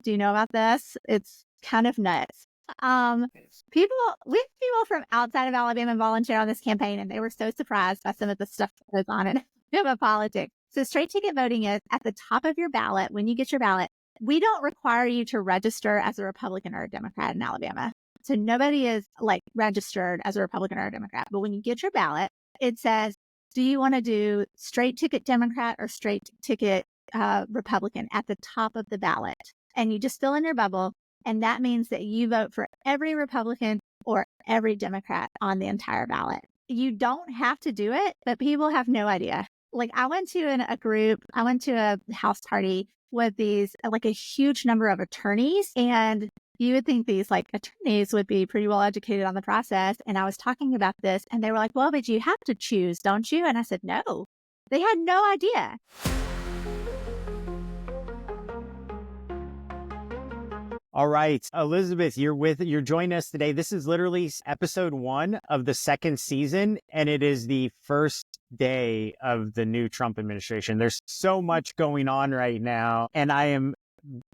Do you know about this? It's kind of nuts. Um, we had people from outside of Alabama volunteer on this campaign, and they were so surprised by some of the stuff that goes on in Alabama politics. So straight ticket voting is at the top of your ballot. When you get your ballot, we don't require you to register as a Republican or a Democrat in Alabama. So nobody is like registered as a Republican or a Democrat. But when you get your ballot, it says, do you want to do straight ticket Democrat or straight ticket Republican at the top of the ballot? And you just fill in your bubble. And that means that you vote for every Republican or every Democrat on the entire ballot. You don't have to do it, but people have no idea. Like I went to a house party with these, like a huge number of attorneys. And you would think these like attorneys would be pretty well educated on the process. And I was talking about this and they were like, well, but you have to choose, don't you? And I said, no, they had no idea. All right, Elizabeth, you're joining us today. This is literally episode 1 of the second season, and it is the first day of the new Trump administration. There's so much going on right now, and I am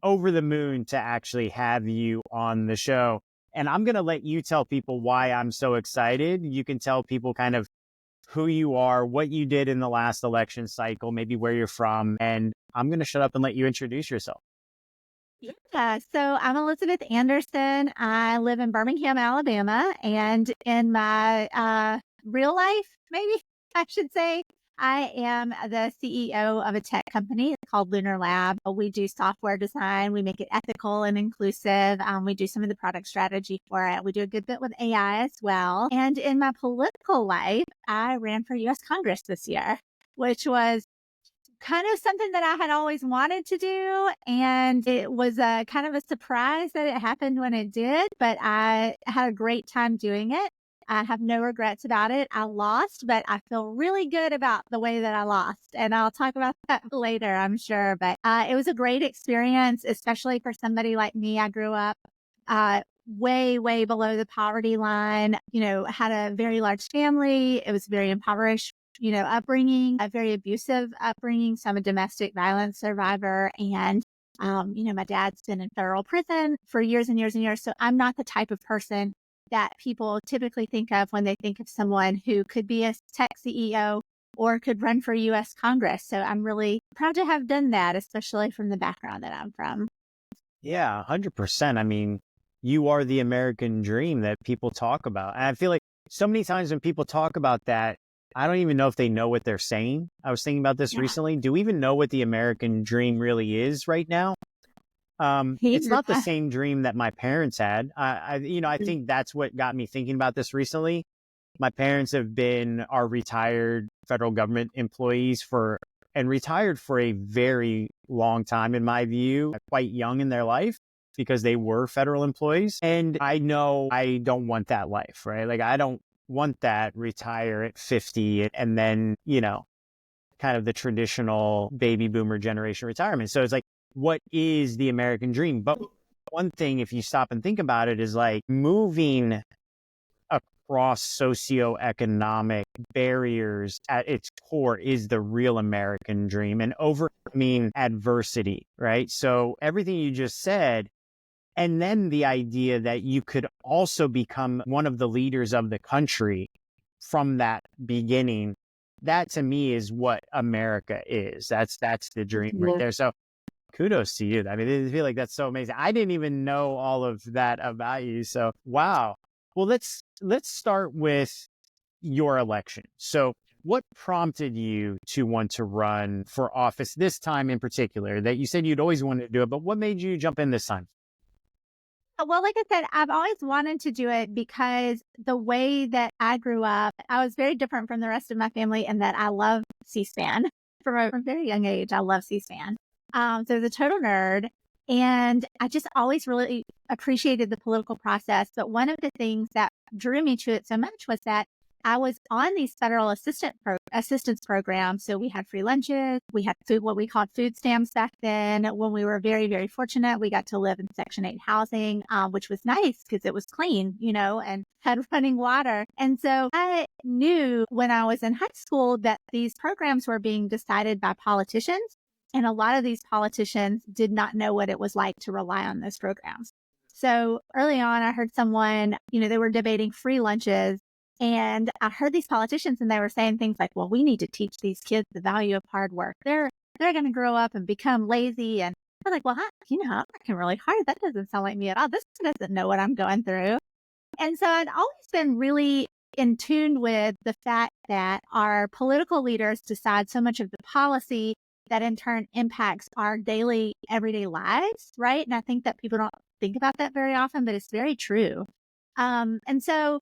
over the moon to actually have you on the show. And I'm going to let you tell people why I'm so excited. You can tell people kind of who you are, what you did in the last election cycle, maybe where you're from, and I'm going to shut up and let you introduce yourself. Yeah, so I'm Elizabeth Anderson. I live in Birmingham, Alabama, and in my real life, maybe I should say, I am the CEO of a tech company. It's called Lunar Lab. We do software design. We make it ethical and inclusive. We do some of the product strategy for it. We do a good bit with AI as well. And in my political life, I ran for U.S. Congress this year, which was kind of something that I had always wanted to do. And it was a kind of a surprise that it happened when it did, but I had a great time doing it. I have no regrets about it. I lost, but I feel really good about the way that I lost. And I'll talk about that later, I'm sure. But it was a great experience, especially for somebody like me. I grew up way, way below the poverty line, had a very large family. It was very impoverished upbringing, a very abusive upbringing. So I'm a domestic violence survivor. And, my dad's been in federal prison for years and years and years. So I'm not the type of person that people typically think of when they think of someone who could be a tech CEO or could run for U.S. Congress. So I'm really proud to have done that, especially from the background that I'm from. Yeah, 100%. I mean, you are the American dream that people talk about. And I feel like so many times when people talk about that, I don't even know if they know what they're saying. I was thinking about this recently. Do we even know what the American dream really is right now? It's not the same dream that my parents had. I think that's what got me thinking about this recently. My parents are retired federal government employees and retired for a very long time, in my view, quite young in their life because they were federal employees. And I know I don't want that life, right? Like I don't want that, retire at 50 and then, kind of the traditional baby boomer generation retirement. So it's like, what is the American dream? But one thing, if you stop and think about it, is like moving across socioeconomic barriers at its core is the real American dream, and overcoming adversity, right? So everything you just said, and then the idea that you could also become one of the leaders of the country from that beginning, that to me is what America is. That's the dream right there. So kudos to you. I mean, I feel like that's so amazing. I didn't even know all of that about you. So, wow. Well, let's start with your election. So what prompted you to want to run for office this time in particular? That you said you'd always wanted to do it, but what made you jump in this time? Well, like I said, I've always wanted to do it because the way that I grew up, I was very different from the rest of my family in that I love C-SPAN. From a very young age, I love C-SPAN. So I was a total nerd. And I just always really appreciated the political process. But one of the things that drew me to it so much was that I was on these federal assistance programs. So we had free lunches, we had food, what we called food stamps back then. When we were very, very fortunate, we got to live in Section 8 housing, which was nice because it was clean, and had running water. And so I knew when I was in high school that these programs were being decided by politicians And a lot of these politicians did not know what it was like to rely on those programs. So early on, I heard someone, they were debating free lunches. And I heard these politicians and they were saying things like, well, we need to teach these kids the value of hard work. They're going to grow up and become lazy. And I'm like, well, I'm working really hard. That doesn't sound like me at all. This doesn't know what I'm going through. And so I'd always been really in tune with the fact that our political leaders decide so much of the policy that in turn impacts our daily, everyday lives, right? And I think that people don't think about that very often, but it's very true. And so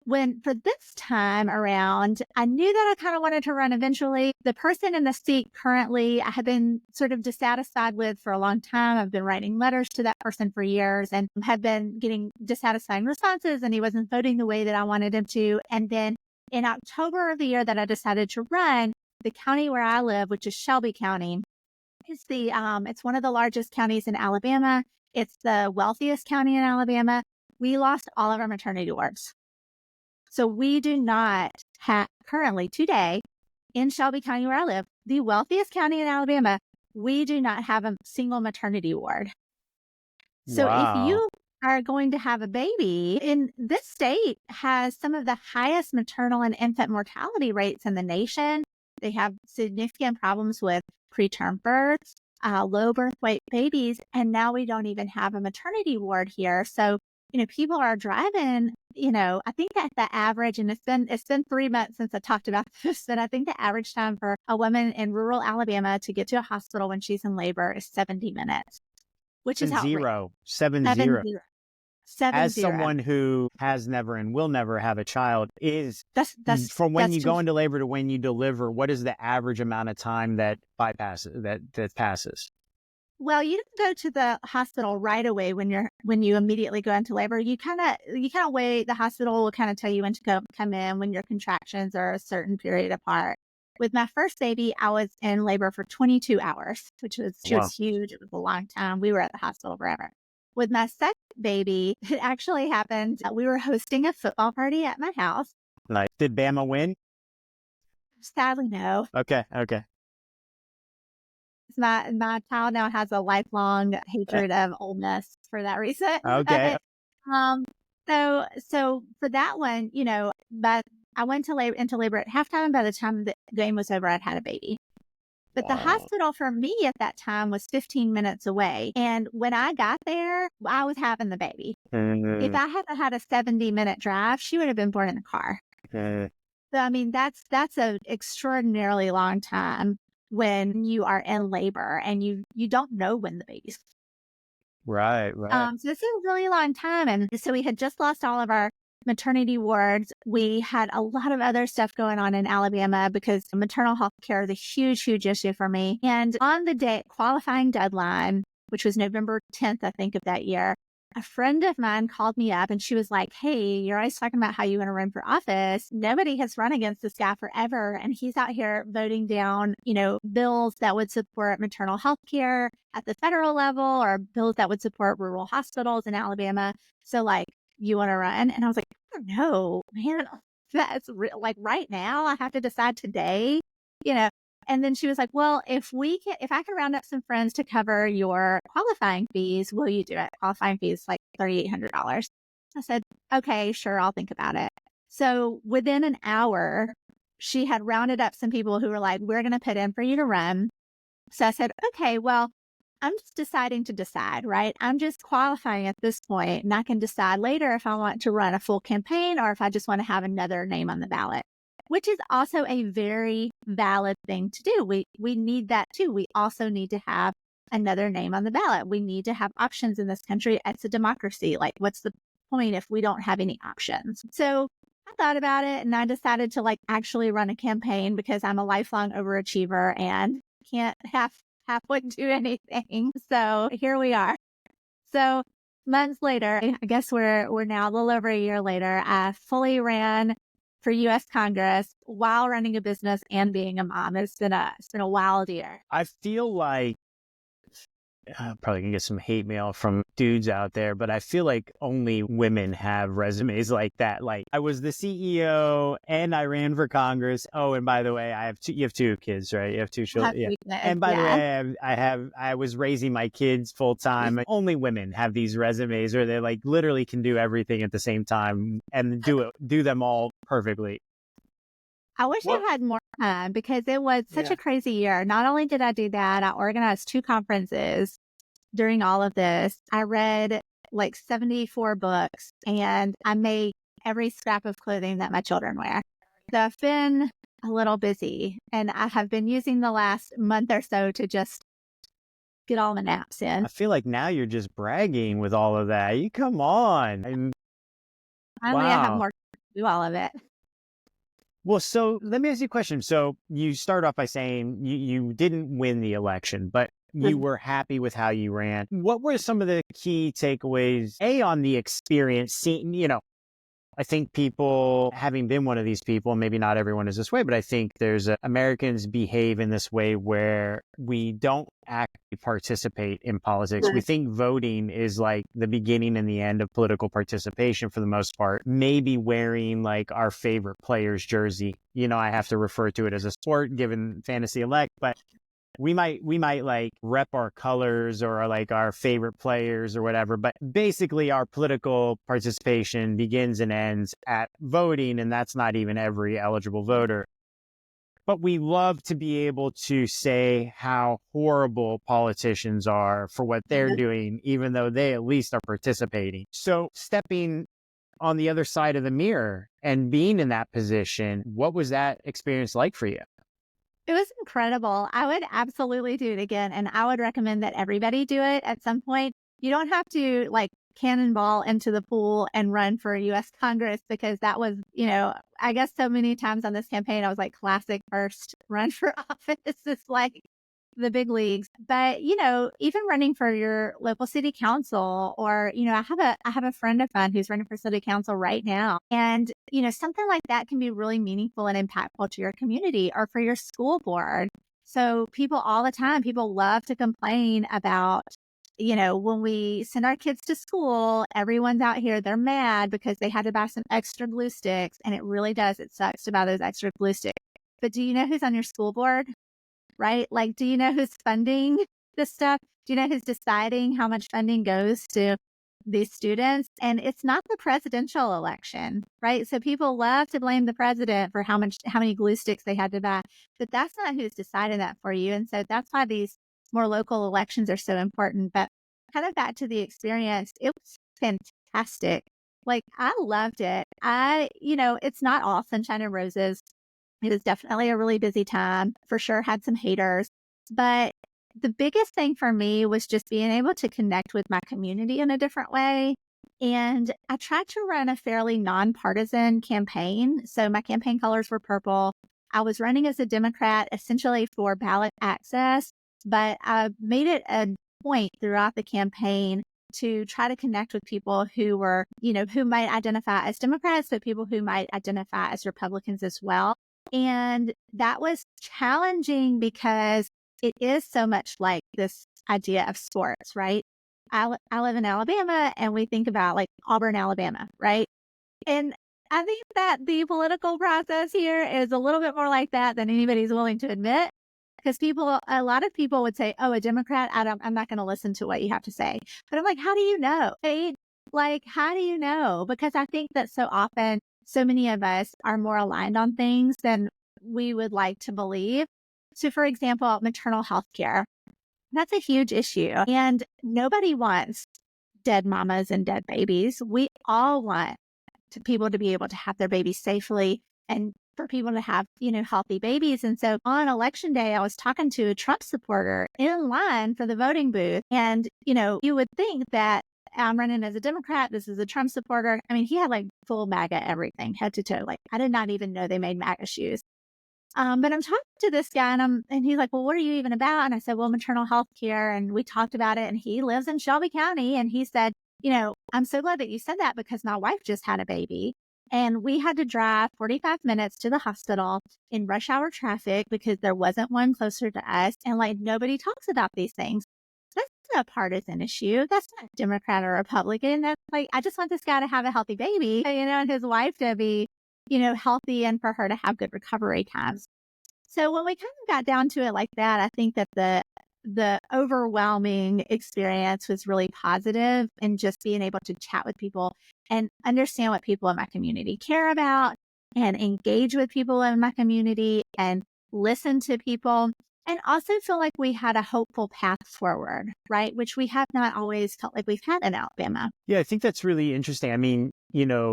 for this time around, I knew that I kind of wanted to run eventually. The person in the seat currently, I have been sort of dissatisfied with for a long time. I've been writing letters to that person for years and have been getting dissatisfying responses, and he wasn't voting the way that I wanted him to. And then in October of the year that I decided to run, the county where I live, which is Shelby County, is it's one of the largest counties in Alabama. It's the wealthiest county in Alabama. We lost all of our maternity wards. So we do not have currently today in Shelby County where I live, the wealthiest county in Alabama, we do not have a single maternity ward. So if you are going to have a baby, in this state has some of the highest maternal and infant mortality rates in the nation. They have significant problems with preterm births, low birth weight babies, and now we don't even have a maternity ward here. So people are driving, I think that the average, and it's been 3 months since I talked about this, but I think the average time for a woman in rural Alabama to get to a hospital when she's in labor is 70 minutes, which is outrageous. 7-0. As 7-0. someone who has never and will never have a child, that's from when you go into labor to when you deliver, what is the average amount of time that passes? Well, you don't go to the hospital right away when you immediately go into labor. You kind of wait. The hospital will kind of tell you when to come in when your contractions are a certain period apart. With my first baby, I was in labor for 22 hours, which was huge. It was a long time. We were at the hospital forever. With my second baby, it actually happened. We were hosting a football party at my house. Nice. Did Bama win? Sadly, no. Okay. My child now has a lifelong hatred of Ole Miss for that reason. Okay. So for that one, but I went into labor at halftime. By the time the game was over, I'd had a baby. But the hospital for me at that time was 15 minutes away. And when I got there, I was having the baby. Mm-hmm. If I hadn't had a 70-minute drive, she would have been born in the car. Mm-hmm. So, I mean, that's an extraordinarily long time when you are in labor and you don't know when the baby's. Right. So this is a really long time. And so we had just lost all of our maternity wards. We had a lot of other stuff going on in Alabama because maternal health care is a huge, huge issue for me. And on the qualifying deadline, which was November 10th, I think, of that year, a friend of mine called me up and she was like, hey, you're always talking about how you want to run for office. Nobody has run against this guy forever. And he's out here voting down, bills that would support maternal health care at the federal level or bills that would support rural hospitals in Alabama. So you want to run? And I was like, I don't know, man, that's right now I have to decide today, And then she was like, well, if I could round up some friends to cover your qualifying fees, will you do it? Qualifying fees like $3,800. I said, okay, sure. I'll think about it. So within an hour, she had rounded up some people who were like, we're going to put in for you to run. So I said, okay, well, I'm just deciding to decide, right? I'm just qualifying at this point, and I can decide later if I want to run a full campaign or if I just want to have another name on the ballot, which is also a very valid thing to do. We need that too. We also need to have another name on the ballot. We need to have options in this country. It's a democracy. What's the point if we don't have any options? So I thought about it and I decided to actually run a campaign because I'm a lifelong overachiever and can't halfway do anything. So here we are. So months later, I guess we're now a little over a year later, I fully ran for U.S. Congress while running a business and being a mom. It's been a wild year. I feel like probably gonna get some hate mail from dudes out there, but I feel like only women have resumes like that. Like, I was the CEO and I ran for Congress. Oh, and by the way, you have two kids, right? You have two children. Yeah. And by the way, I was raising my kids full time. Only women have these resumes where they like literally can do everything at the same time and do them all perfectly. I wish I had more time because it was such a crazy year. Not only did I do that, I organized 2 conferences during all of this. I read like 74 books and I made every scrap of clothing that my children wear. So I've been a little busy and I have been using the last month or so to just get all the naps in. I feel like now you're just bragging with all of that. You come on. Finally, I have more time to do all of it. Well, so let me ask you a question. So you start off by saying you didn't win the election, but you were happy with how you ran. What were some of the key takeaways, on the experience, seeing, I think people, having been one of these people, maybe not everyone is this way, but I think Americans behave in this way where we don't actively participate in politics. We think voting is like the beginning and the end of political participation for the most part. Maybe wearing like our favorite player's jersey. I have to refer to it as a sport given Fantasy Elect, but we might like rep our colors or like our favorite players or whatever, but basically our political participation begins and ends at voting, and that's not even every eligible voter. But we love to be able to say how horrible politicians are for what they're doing, even though they at least are participating. So stepping on the other side of the mirror and being in that position, what was that experience like for you? It was incredible. I would absolutely do it again. And I would recommend that everybody do it at some point. You don't have to like cannonball into the pool and run for US Congress because that was, I guess so many times on this campaign, I was like classic first run for office. It's like the big leagues. But, even running for your local city council or, I have a friend of mine who's running for city council right now. And, something like that can be really meaningful and impactful to your community or for your school board. So people all the time, people love to complain about, when we send our kids to school, everyone's out here, they're mad because they had to buy some extra glue sticks. And it really does. It sucks to buy those extra glue sticks. But do you know who's on your school board? Right? Like, do you know who's funding this stuff? Do you know who's deciding how much funding goes to these students? And it's not the presidential election, right? So people love to blame the president for how many glue sticks they had to buy, but that's not who's deciding that for you. And so that's why these more local elections are so important. But kind of back to the experience, it was fantastic. Like, I loved it. It's not all sunshine and roses. It was definitely a really busy time. For sure, had some haters. But the biggest thing for me was just being able to connect with my community in a different way. And I tried to run a fairly nonpartisan campaign. So my campaign colors were purple. I was running as a Democrat essentially for ballot access, but I made it a point throughout the campaign to try to connect with people who were, who might identify as Democrats, but people who might identify as Republicans as well. And that was challenging because it is so much like this idea of sports, right? I live in Alabama and we think about like Auburn, Alabama, right? And I think that the political process here is a little bit more like that than anybody's willing to admit. Because a lot of people would say, oh, a Democrat, I'm not going to listen to what you have to say. But I'm like, how do you know? Right? Like, how do you know? Because I think that so often, so many of us are more aligned on things than we would like to believe. So, for example, maternal health care, that's a huge issue. And nobody wants dead mamas and dead babies. We all want people to be able to have their babies safely and for people to have, healthy babies. And so on election day, I was talking to a Trump supporter in line for the voting booth. And, you would think that I'm running as a Democrat. This is a Trump supporter. I mean, he had like full MAGA everything, head to toe. Like, I did not even know they made MAGA shoes. But I'm talking to this guy and he's like, well, what are you even about? And I said, well, maternal health care. And we talked about it. And he lives in Shelby County. And he said, I'm so glad that you said that because my wife just had a baby. And we had to drive 45 minutes to the hospital in rush hour traffic because there wasn't one closer to us. And like, nobody talks about these things. That's a partisan issue. That's not Democrat or Republican. That's like, I just want this guy to have a healthy baby, and his wife to be, healthy and for her to have good recovery times. So when we kind of got down to it like that, I think that the overwhelming experience was really positive, and just being able to chat with people and understand what people in my community care about and engage with people in my community and listen to people, and also feel like we had a hopeful path forward, right? Which we have not always felt like we've had in Alabama. Yeah, I think that's really interesting. I mean,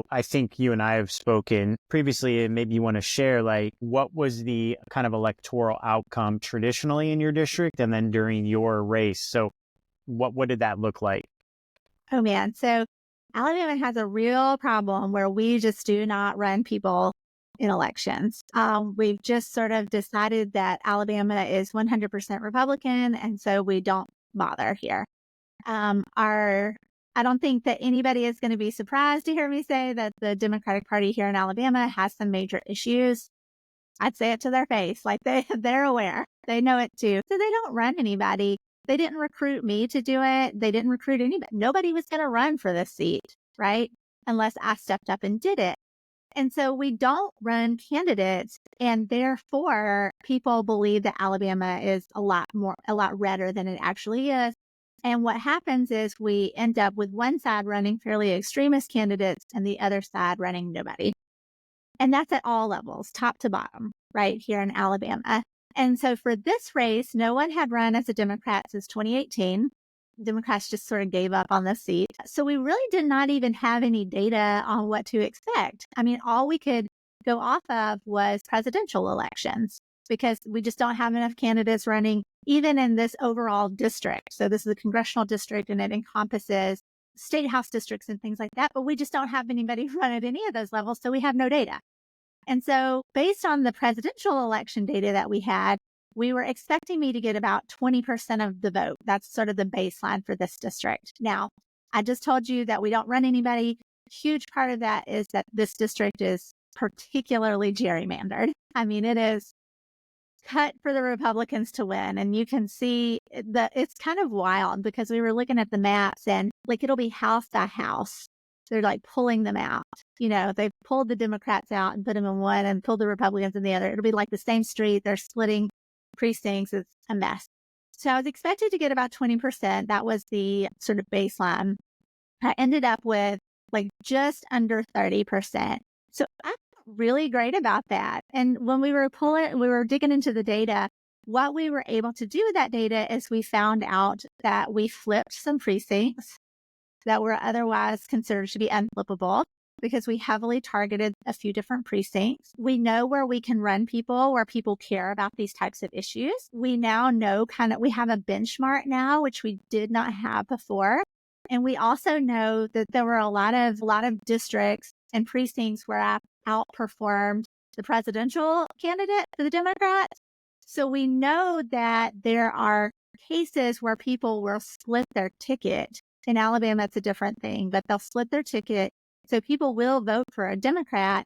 I think you and I have spoken previously, and maybe you want to share, like, what was the kind of electoral outcome traditionally in your district and then during your race? So what did that look like? Oh man. So Alabama has a real problem where we just do not run people in elections. We've just sort of decided that Alabama is 100% Republican, and so we don't bother here. I don't think that anybody is going to be surprised to hear me say that the Democratic Party here in Alabama has some major issues. I'd say it to their face, like they're aware, they know it too. So they don't run anybody. They didn't recruit me to do it. They didn't recruit anybody. Nobody was going to run for this seat, right? Unless I stepped up and did it. And so we don't run candidates, and therefore people believe that Alabama is a lot redder than it actually is. And what happens is we end up with one side running fairly extremist candidates and the other side running nobody. And that's at all levels, top to bottom, right here in Alabama. And so for this race, no one had run as a Democrat since 2018. Democrats just sort of gave up on the seat. So we really did not even have any data on what to expect. I mean, all we could go off of was presidential elections, because we just don't have enough candidates running, even in this overall district. So this is a congressional district, and it encompasses state house districts and things like that. But we just don't have anybody run at any of those levels. So we have no data. And so based on the presidential election data that we had, we were expecting me to get about 20% of the vote. That's sort of the baseline for this district. Now, I just told you that we don't run anybody. Huge part of that is that this district is particularly gerrymandered. I mean, it is cut for the Republicans to win. And you can see that it's kind of wild, because we were looking at the maps, and like it'll be house by house. They're like pulling them out. They've pulled the Democrats out and put them in one and pulled the Republicans in the other. It'll be like the same street. They're splitting precincts. It's a mess. So I was expected to get about 20%. That was the sort of baseline. I ended up with like just under 30%. So I felt really great about that. And when we were digging into the data, what we were able to do with that data is we found out that we flipped some precincts that were otherwise considered to be unflippable, because we heavily targeted a few different precincts. We know where we can run people, where people care about these types of issues. We now know we have a benchmark now, which we did not have before. And we also know that there were a lot of districts and precincts where I outperformed the presidential candidate for the Democrats. So we know that there are cases where people will split their ticket. In Alabama, it's a different thing, but they'll split their ticket. So people will vote for a Democrat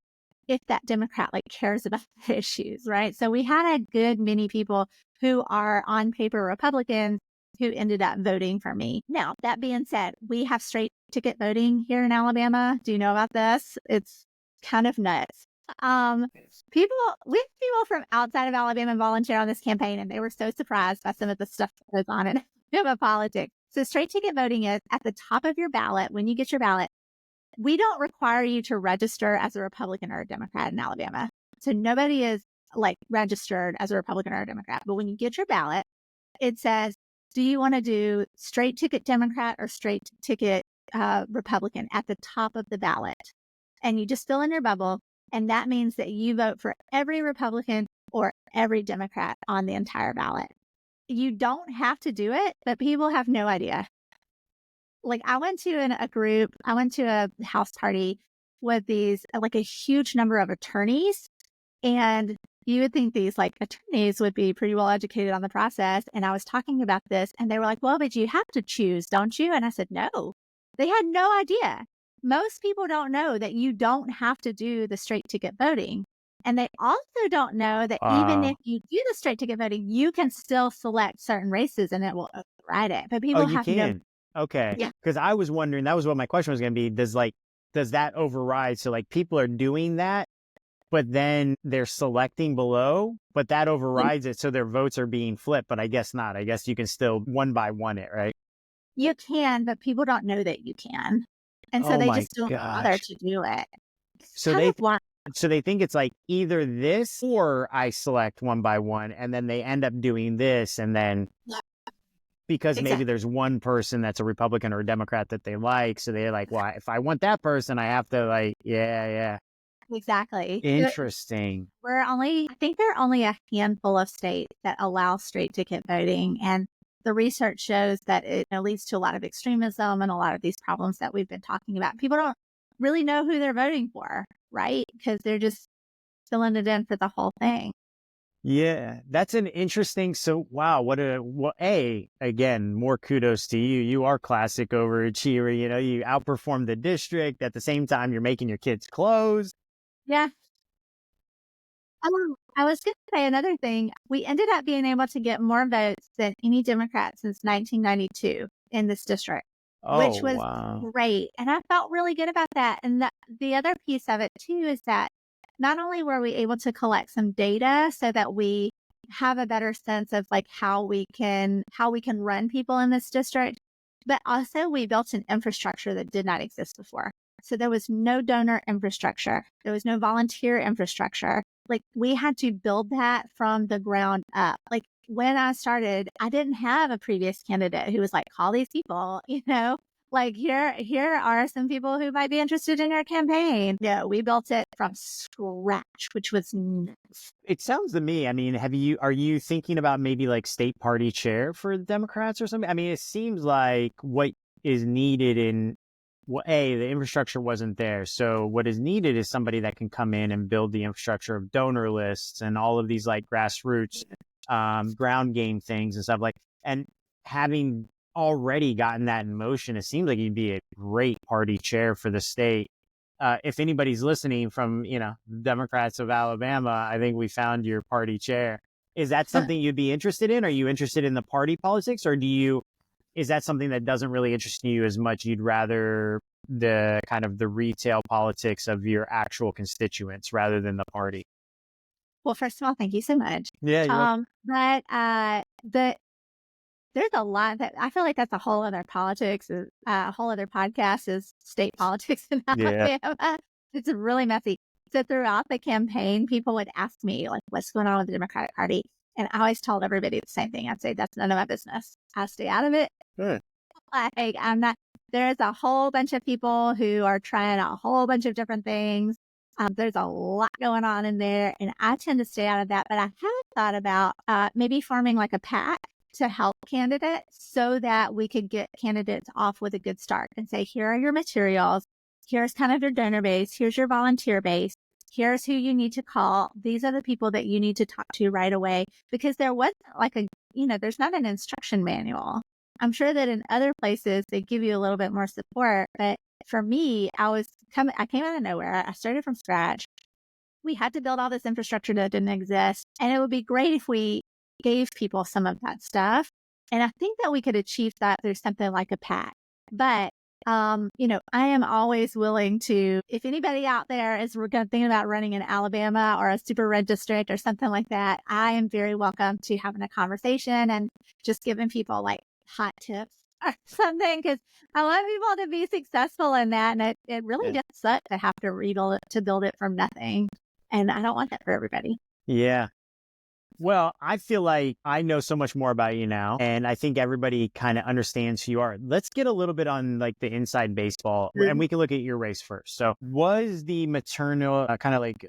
if that Democrat cares about the issues, right? So we had a good many people who are on paper Republicans who ended up voting for me. Now, that being said, we have straight ticket voting here in Alabama. Do you know about this? It's kind of nuts. We have people from outside of Alabama volunteer on this campaign, and they were so surprised by some of the stuff that goes on in Alabama politics. So straight ticket voting is at the top of your ballot. When you get your ballot, we don't require you to register as a Republican or a Democrat in Alabama. So nobody is registered as a Republican or a Democrat. But when you get your ballot, it says, do you want to do straight ticket Democrat or straight ticket Republican at the top of the ballot? And you just fill in your bubble. And that means that you vote for every Republican or every Democrat on the entire ballot. You don't have to do it, but people have no idea. I went to a house party with these, a huge number of attorneys. And you would think these attorneys would be pretty well educated on the process. And I was talking about this, and they were like, well, but you have to choose, don't you? And I said, no, they had no idea. Most people don't know that you don't have to do the straight ticket voting. And they also don't know that even if you do the straight ticket voting, you can still select certain races and it will override override it, but Oh, people you have no. can. Okay. Yeah, Because I was wondering, that was what my question was going to be. Does that override? So like people are doing that, but then they're selecting below, but that overrides it. So their votes are being flipped, but I guess not. I guess you can still one by one it, right? you can, but people don't know that you can. And so Oh they my just don't bother gosh. to do it. It's So kind they, of why. so they think it's like either this or I select one by one, and then they end up doing this. And then Yeah, because maybe exactly. there's one person that's a Republican or a Democrat that they like. So they're like, well, if I want that person, I have to like, yeah, yeah. Exactly. Interesting. I think there are only a handful of states that allow straight ticket voting. And the research shows that it leads to a lot of extremism and a lot of these problems that we've been talking about. People don't really know who they're voting for, right? Because they're just filling it in for the whole thing. Yeah, that's an interesting. So, wow, again, more kudos to you. You are classic overachiever. You know, you outperform the district. At the same time, you're making your kids clothes. Yeah. Oh, I was going to say another thing. We ended up being able to get more votes than any Democrat since 1992 in this district, Oh, which was wow. great. And I felt really good about that. And the other piece of it too is that not only were we able to collect some data so that we have a better sense of like how we can run people in this district, but also we built an infrastructure that did not exist before. So there was no donor infrastructure. There was no volunteer infrastructure. Like we had to build that from the ground up. Like when I started, I didn't have a previous candidate who was like, call these people, like here are some people who might be interested in your campaign. No, we built it from scratch, which was nuts. It sounds to me, I mean, are you thinking about maybe like state party chair for the Democrats or something? I mean, it seems like what is needed the infrastructure wasn't there. So what is needed is somebody that can come in and build the infrastructure of donor lists and all of these like grassroots, ground game things and stuff and having already gotten that in motion, it seems like you'd be a great party chair for the state. If anybody's listening from, Democrats of Alabama, I think we found your party chair. Is that something you'd be interested in? Are you interested in the party politics, or is that something that doesn't really interest you as much? You'd rather the kind of the retail politics of your actual constituents rather than the party? Well, first of all, thank you so much. Yeah, you're welcome. But there's a lot that I feel like that's a whole other a whole other podcast is state politics in Yeah. Alabama. It's really messy. So throughout the campaign, people would ask me like, what's going on with the Democratic Party? And I always told everybody the same thing. I'd say, that's none of my business. I stay out of it. Good. Like I'm not, there's a whole bunch of people who are trying a whole bunch of different things. There's a lot going on in there and I tend to stay out of that, but I have thought about maybe forming like a PAC to help candidates so that we could get candidates off with a good start and say, here are your materials. Here's kind of your donor base. Here's your volunteer base. Here's who you need to call. These are the people that you need to talk to right away, because there wasn't like there's not an instruction manual. I'm sure that in other places they give you a little bit more support, but for me, I came out of nowhere. I started from scratch. We had to build all this infrastructure that didn't exist. And it would be great if we gave people some of that stuff. And I think that we could achieve that through something like a PAC. But, I am always willing to, if anybody out there is thinking about running in Alabama or a super red district or something like that, I am very welcome to having a conversation and just giving people like hot tips or something, because I want people to be successful in that. And it really Yeah. does suck to have to rebuild it, to build it from nothing. And I don't want that for everybody. Yeah. Well, I feel like I know so much more about you now, and I think everybody kind of understands who you are. Let's get a little bit on like the inside baseball, and we can look at your race first. So, was the maternal kind of like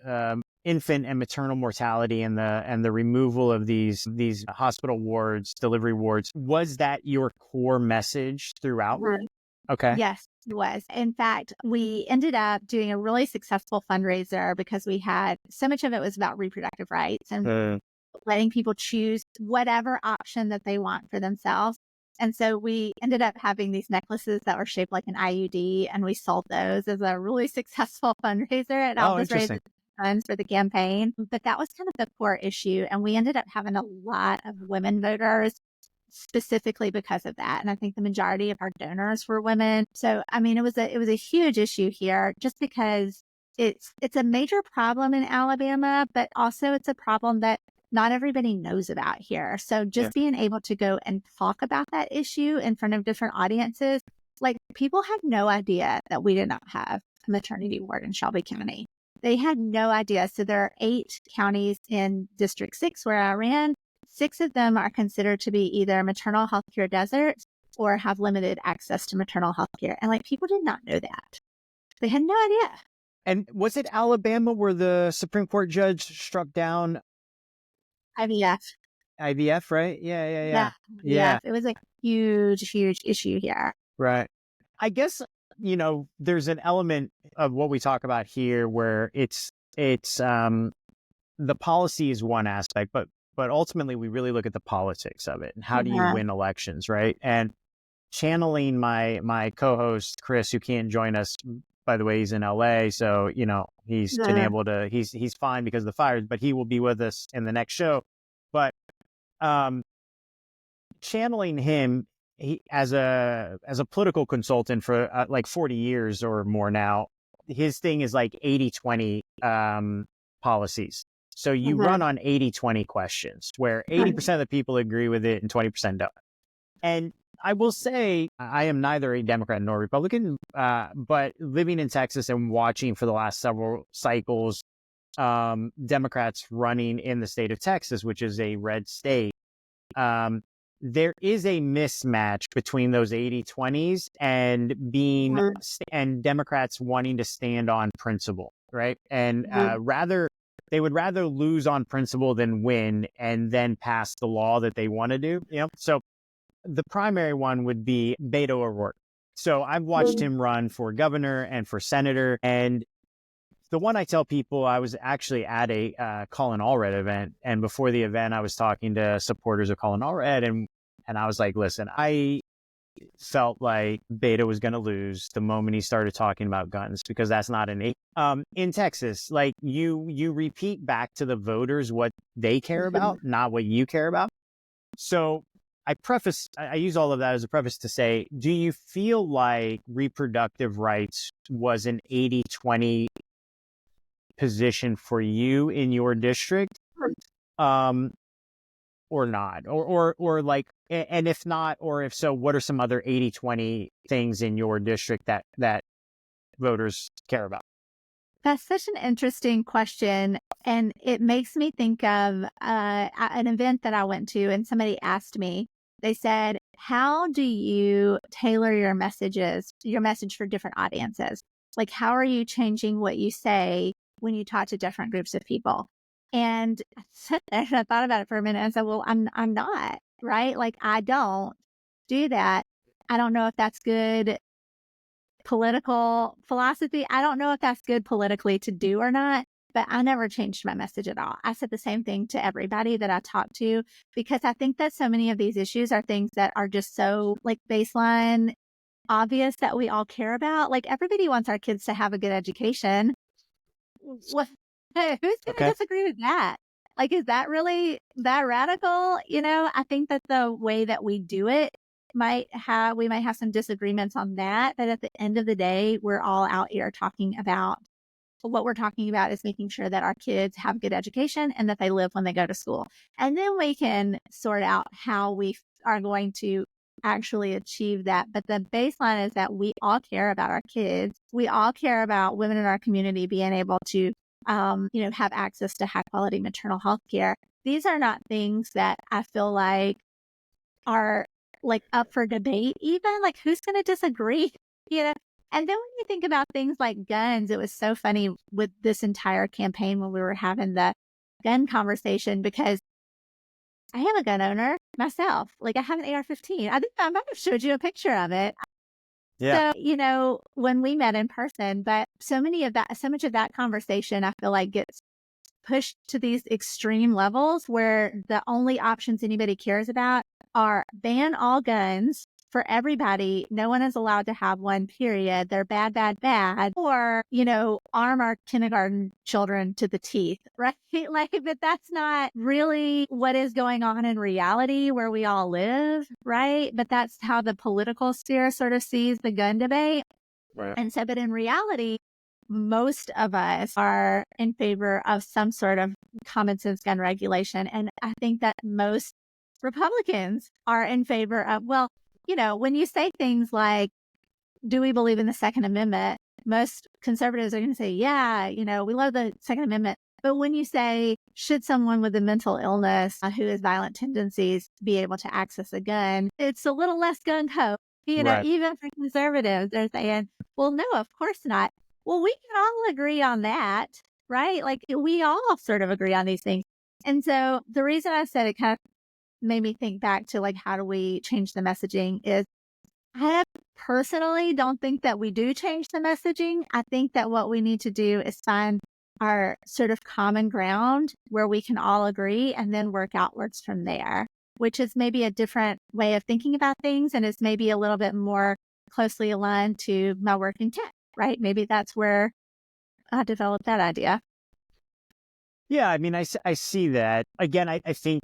infant and maternal mortality and the removal of these hospital wards, delivery wards, was that your core message throughout? Right. Okay. Yes, it was. In fact, we ended up doing a really successful fundraiser because we had so much of it was about reproductive rights and letting people choose whatever option that they want for themselves. And so we ended up having these necklaces that were shaped like an IUD, and we sold those as a really successful fundraiser. It Oh, helped us raise interesting. funds for the campaign. But that was kind of the core issue. And we ended up having a lot of women voters. specifically because of that. And I think the majority of our donors were women. So, I mean, it was a huge issue here just because it's a major problem in Alabama, but also it's a problem that not everybody knows about here. So just being able to go and talk about that issue in front of different audiences, like people had no idea that we did not have a maternity ward in Shelby County. They had no idea. So there are 8 counties in District 6 where I ran. 6 of them are considered to be either maternal health care deserts or have limited access to maternal health care. And like people did not know that. They had no idea. And was it Alabama where the Supreme Court judge struck down IVF. IVF, right? Yeah. It was a huge issue here. Right. I guess, there's an element of what we talk about here where it's the policy is one aspect, but ultimately we really look at the politics of it and how do you win elections, right? And channeling my co-host Chris, who can't join us, by the way, he's in LA, so he's been able to. He's fine because of the fires, but he will be with us in the next show. But channeling him, he as a political consultant for like 40 years or more now, his thing is like 80-20 policies. So you run on 80-20 questions where 80% of the people agree with it and 20% don't. And I will say I am neither a Democrat nor Republican, but living in Texas and watching for the last several cycles, Democrats running in the state of Texas, which is a red state, there is a mismatch between those 80-20s and and Democrats wanting to stand on principle, right? And they would rather lose on principle than win and then pass the law that they want to do. So the primary one would be Beto O'Rourke. So I've watched him run for governor and for senator. And the one I tell people, I was actually at a Colin Allred event. And before the event, I was talking to supporters of Colin Allred. And I was like, listen, I felt like Beto was going to lose the moment he started talking about guns, because that's not in Texas. Like you repeat back to the voters what they care about, not what you care about. So I use all of that as a preface to say, do you feel like reproductive rights was an 80-20 position for you in your district? Or not? Or like, and if not, or if so, what are some other 80-20 things in your district that voters care about? That's such an interesting question. And it makes me think of an event that I went to, and somebody asked me, they said, how do you tailor your message for different audiences? Like, how are you changing what you say when you talk to different groups of people? And I sat there and I thought about it for a minute and said, well, I'm not, right? Like, I don't do that. I don't know if that's good political philosophy. I don't know if that's good politically to do or not, but I never changed my message at all. I said the same thing to everybody that I talked to, because I think that so many of these issues are things that are just so like baseline obvious that we all care about. Like everybody wants our kids to have a good education. Who's going to disagree with that? Like, is that really that radical? I think that the way that we do it we might have some disagreements on that. But at the end of the day, we're all out here talking about what we're talking about is making sure that our kids have good education and that they live when they go to school. And then we can sort out how we are going to actually achieve that. But the baseline is that we all care about our kids. We all care about women in our community being able to, have access to high quality maternal health care. These are not things that I feel like are like up for debate, even like who's going to disagree, And then when you think about things like guns, it was so funny with this entire campaign when we were having the gun conversation, because I am a gun owner myself. Like I have an AR-15. I think I might have showed you a picture of it. Yeah. So, when we met in person, but so much of that conversation, I feel like gets pushed to these extreme levels where the only options anybody cares about are ban all guns for everybody. No one is allowed to have one, period. They're bad, bad, bad. Or, arm our kindergarten children to the teeth, right? Like, but that's not really what is going on in reality where we all live, right? But that's how the political sphere sort of sees the gun debate. Right. And so, but in reality, most of us are in favor of some sort of common sense gun regulation. And I think that most Republicans are in favor of, when you say things like, do we believe in the Second Amendment? Most conservatives are going to say, yeah, we love the Second Amendment. But when you say, should someone with a mental illness who has violent tendencies be able to access a gun, it's a little less gung-ho. Right. Even for conservatives, they're saying, well, no, of course not. Well, we can all agree on that, right? Like, we all sort of agree on these things. And so the reason I said it kind of made me think back to, like, how do we change the messaging is I personally don't think that we do change the messaging. I think that what we need to do is find our sort of common ground where we can all agree and then work outwards from there, which is maybe a different way of thinking about things and is maybe a little bit more closely aligned to my work in tech, right? Maybe that's where I developed that idea. Yeah, I mean, I see that. Again, I think,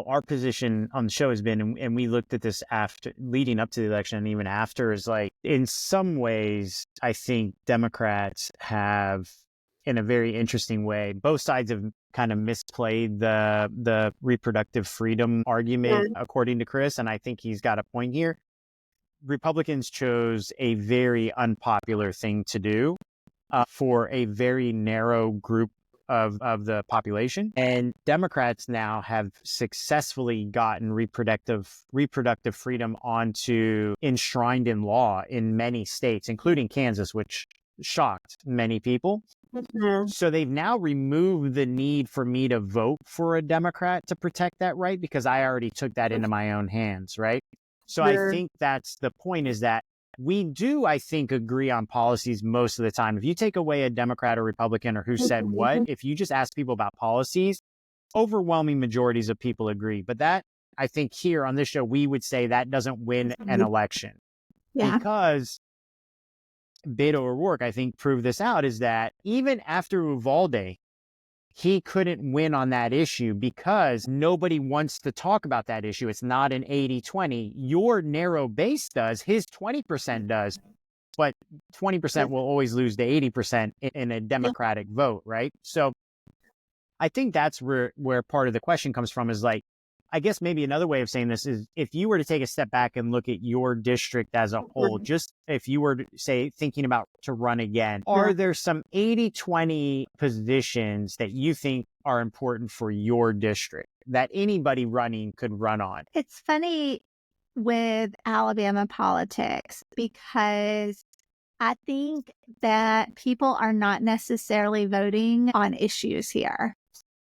our position on the show has been, and we looked at this after, leading up to the election and even after, is like, in some ways, I think Democrats have, in a very interesting way, both sides have kind of misplayed the reproductive freedom argument, according to Chris, and I think he's got a point here. Republicans chose a very unpopular thing to do for a very narrow group of the population. And Democrats now have successfully gotten reproductive freedom enshrined in law in many states, including Kansas, which shocked many people. Mm-hmm. So they've now removed the need for me to vote for a Democrat to protect that right, because I already took that into my own hands, right? So I think that's the point, is that we do, I think, agree on policies most of the time. If you take away a Democrat or Republican or who said what, if you just ask people about policies, overwhelming majorities of people agree. But that, I think here on this show, we would say that doesn't win an election. Yeah. Because Beto O'Rourke, I think, proved this out, is that even after Uvalde, he couldn't win on that issue because nobody wants to talk about that issue. It's not an 80-20. Your narrow base does. His 20% does. But 20% will always lose to 80% in a Democratic vote, right? So I think that's where part of the question comes from, is like, I guess maybe another way of saying this is, if you were to take a step back and look at your district as a whole, just if you were to say, thinking about to run again, are there some 80-20 positions that you think are important for your district that anybody running could run on? It's funny with Alabama politics because I think that people are not necessarily voting on issues here.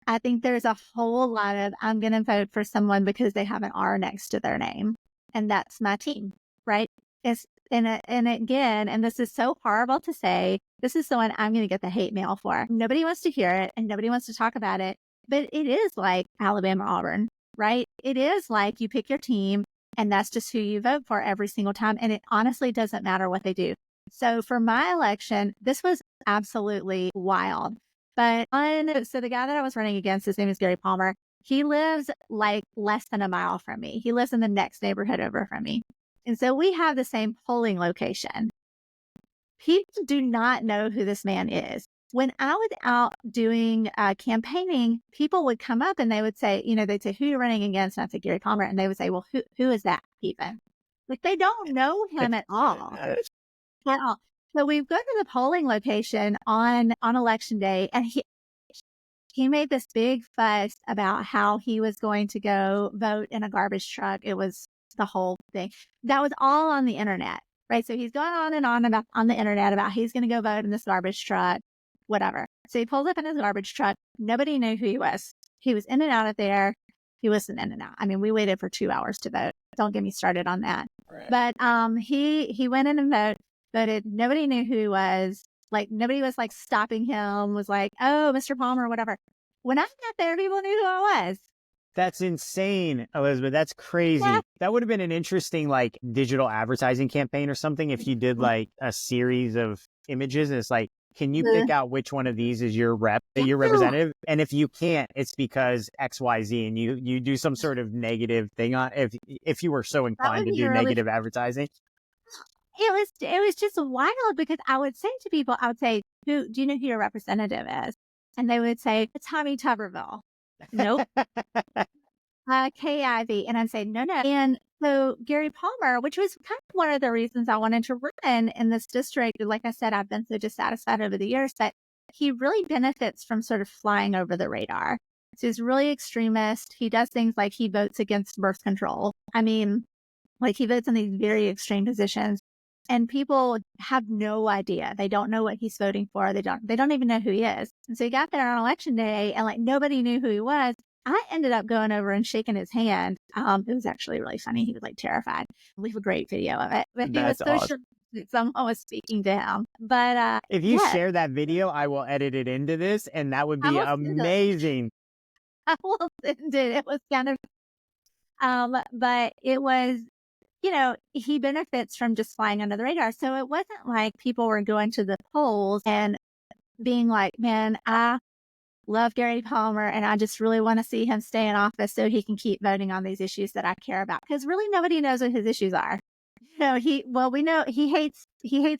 I think there's a whole lot of, I'm going to vote for someone because they have an R next to their name. And that's my team, right? And again, and this is so horrible to say, this is the one I'm going to get the hate mail for. Nobody wants to hear it and nobody wants to talk about it. But it is like Alabama Auburn, right? It is like you pick your team and that's just who you vote for every single time. And it honestly doesn't matter what they do. So for my election, this was absolutely wild. But so the guy that I was running against, his name is Gary Palmer. He lives like less than a mile from me. He lives in the next neighborhood over from me. And so we have the same polling location. People do not know who this man is. When I was out doing campaigning, people would come up and they would say, they'd say, who are you running against? And I'd say, Gary Palmer. And they would say, well, who is that even? Like, they don't know him at all. At all. So we go to the polling location on election day, and he made this big fuss about how he was going to go vote in a garbage truck. It was the whole thing. That was all on the internet, right? So he's going on and on about on the internet about he's going to go vote in this garbage truck, whatever. So he pulls up in his garbage truck. Nobody knew who he was. He was in and out of there. He wasn't in and out. I mean, we waited for 2 hours to vote. Don't get me started on that. Right. But he went in and voted. Nobody knew who he was. Like, nobody was like stopping him, was like, oh, Mr. Palmer, whatever. When I got there, people knew who I was. That's insane, Elizabeth. That's Yeah. crazy. That would have been an interesting like digital advertising campaign or something if you did like a series of images and it's like, can you pick out which one of these is your your Yeah. representative? And if you can't, it's because XYZ, and you do some sort of negative thing on if you were so That inclined would to be do really, negative advertising. it was just wild because I would say to people, I would say, "Who do you know who your representative is?" And they would say, "Tommy Tuberville." Nope. KIV. And I'd say, no, no. And so Gary Palmer, which was kind of one of the reasons I wanted to run in this district. Like I said, I've been so dissatisfied over the years that he really benefits from sort of flying over the radar. So he's really extremist. He does things like he votes against birth control. I mean, like he votes in these very extreme positions. And people have no idea. They don't know what he's voting for. They don't even know who he is. And so he got there on election day and like nobody knew who he was. I ended up going over and shaking his hand. It was actually really funny. He was like terrified. We have a great video of it. But he was That's so awesome. sure that someone was speaking to him. But If you yeah, share that video, I will edit it into this, and that would I be will send it. amazing. I will send it. It was kind of but it was, he benefits from just flying under the radar. So it wasn't like people were going to the polls and being like, man, I love Gary Palmer and I just really want to see him stay in office so he can keep voting on these issues that I care about. Because really nobody knows what his issues are. We know he hates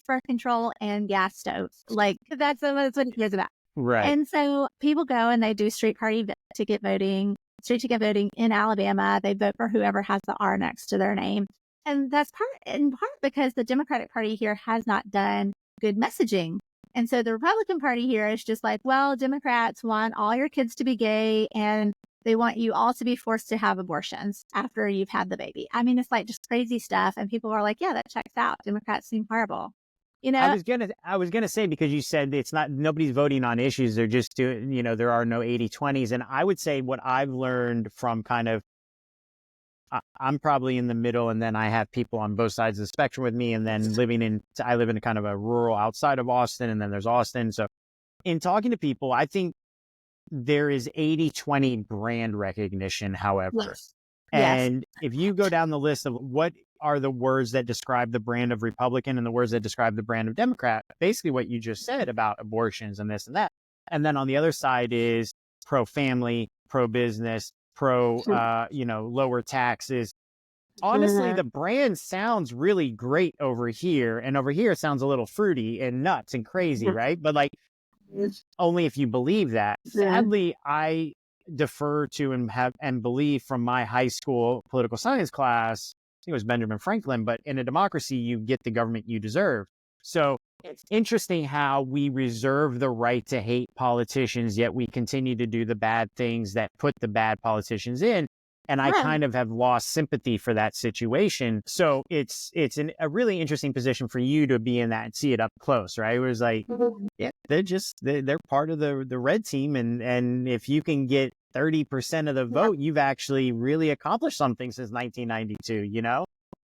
birth control and gas stoves. Like that's what he cares about. Right. And so people go and they do street ticket voting, street ticket voting in Alabama. They vote for whoever has the R next to their name. And that's in part because the Democratic Party here has not done good messaging. And so the Republican Party here is just like, well, Democrats want all your kids to be gay and they want you all to be forced to have abortions after you've had the baby. I mean, it's like just crazy stuff. And people are like, yeah, that checks out. Democrats seem horrible. You I know? was gonna say, because you said it's not, nobody's voting on issues. They're just doing, there are no 80/20s. And I would say what I've learned from kind of, I'm probably in the middle, and then I have people on both sides of the spectrum with me. And then I live in a kind of a rural outside of Austin, and then there's Austin. So in talking to people, I think there is 80/20 brand recognition, however. Yes. And if you go down the list of what are the words that describe the brand of Republican and the words that describe the brand of Democrat, basically what you just said about abortions and this and that. And then on the other side is pro-family, pro-business, lower taxes. Honestly, the brand sounds really great over here. And over here it sounds a little fruity and nuts and crazy, right? But like, only if you believe that. Sadly, I defer to and believe from my high school political science class, I think it was Benjamin Franklin, but in a democracy, you get the government you deserve. So it's interesting how we reserve the right to hate politicians, yet we continue to do the bad things that put the bad politicians in. And I kind of have lost sympathy for that situation. So it's a really interesting position for you to be in that and see it up close, right? It was like, yeah, they're part of the red team. And if you can get 30% of the vote, you've actually really accomplished something since 1992,